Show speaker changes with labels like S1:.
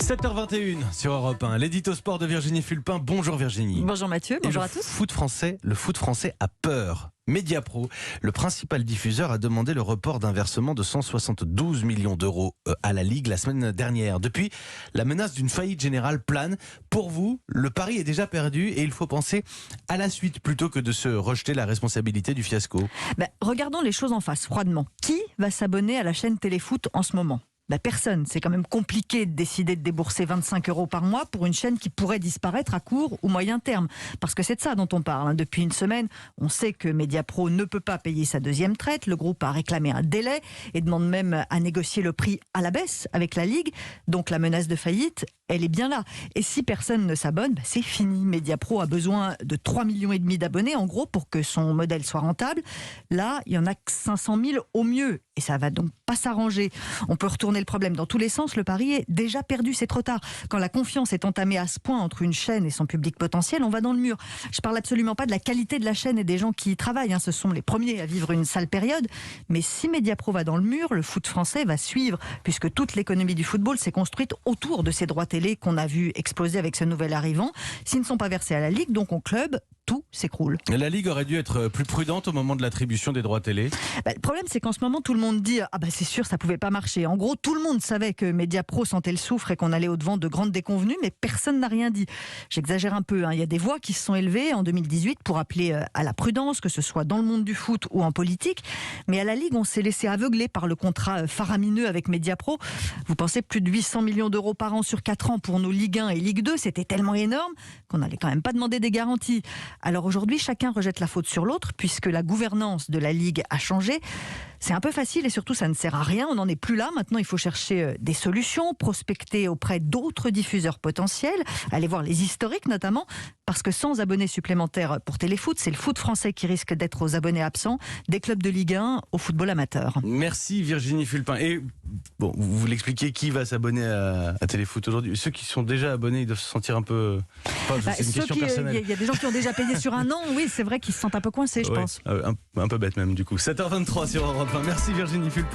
S1: 7h21 sur Europe 1, l'édito sport de Virginie Fulpin. Bonjour Virginie.
S2: Bonjour Mathieu, bonjour à tous.
S1: Le foot français a peur. Mediapro, le principal diffuseur, a demandé le report d'un versement de 172 millions d'euros à la Ligue la semaine dernière. Depuis, la menace d'une faillite générale plane. Pour vous, le pari est déjà perdu et il faut penser à la suite plutôt que de se rejeter la responsabilité du fiasco.
S2: Regardons les choses en face, froidement. Qui va s'abonner à la chaîne Téléfoot en ce moment ? Personne. C'est quand même compliqué de décider de débourser 25 € par mois pour une chaîne qui pourrait disparaître à court ou moyen terme. Parce que c'est de ça dont on parle. Depuis une semaine, on sait que Mediapro ne peut pas payer sa deuxième traite. Le groupe a réclamé un délai et demande même à négocier le prix à la baisse avec la Ligue. Donc la menace de faillite, elle est bien là. Et si personne ne s'abonne, c'est fini. Mediapro a besoin de 3,5 millions d'abonnés, en gros, pour que son modèle soit rentable. Là, il y en a que 500 000 au mieux. Et ça va donc pas s'arranger. On peut retourner le problème dans tous les sens. Le pari est déjà perdu, c'est trop tard. Quand la confiance est entamée à ce point entre une chaîne et son public potentiel, on va dans le mur. Je parle absolument pas de la qualité de la chaîne et des gens qui y travaillent. Ce sont les premiers à vivre une sale période. Mais si Mediapro va dans le mur, le foot français va suivre, puisque toute l'économie du football s'est construite autour de ces droits télé qu'on a vu exploser avec ce nouvel arrivant. S'ils ne sont pas versés à la Ligue, donc au club, tout s'écroule.
S1: La Ligue aurait dû être plus prudente au moment de l'attribution des droits télé.
S2: Le problème, c'est qu'en ce moment, tout le monde dit « c'est sûr, ça pouvait pas marcher ». En gros, tout le monde savait que Mediapro sentait le soufre et qu'on allait au-devant de grandes déconvenues, mais personne n'a rien dit. J'exagère un peu. Il y a des voix qui se sont élevées en 2018 pour appeler à la prudence, que ce soit dans le monde du foot ou en politique. Mais à la Ligue, on s'est laissé aveugler par le contrat faramineux avec Mediapro. Vous pensez plus de 800 millions d'euros par an sur 4 ans pour nos Ligue 1 et Ligue 2, c'était tellement énorme qu'on n'allait quand même pas demander des garanties. Alors aujourd'hui, chacun rejette la faute sur l'autre puisque la gouvernance de la Ligue a changé. C'est un peu facile et surtout ça ne sert à rien, on n'en est plus là. Maintenant il faut chercher des solutions, prospecter auprès d'autres diffuseurs potentiels, aller voir les historiques notamment, parce que sans abonnés supplémentaires pour Téléfoot, c'est le foot français qui risque d'être aux abonnés absents, des clubs de Ligue 1 au football amateur.
S1: Merci Virginie Fulpin. Et bon, vous l'expliquez, qui va s'abonner à Téléfoot aujourd'hui? Ceux qui sont déjà abonnés, ils doivent se sentir un peu... c'est une question personnelle.
S2: Il y a des gens qui ont déjà payé sur un an, oui c'est vrai qu'ils se sentent un peu coincés je pense.
S1: Un peu bête même du coup. 7h23 sur Europe 1. Merci Virginie Fulpin.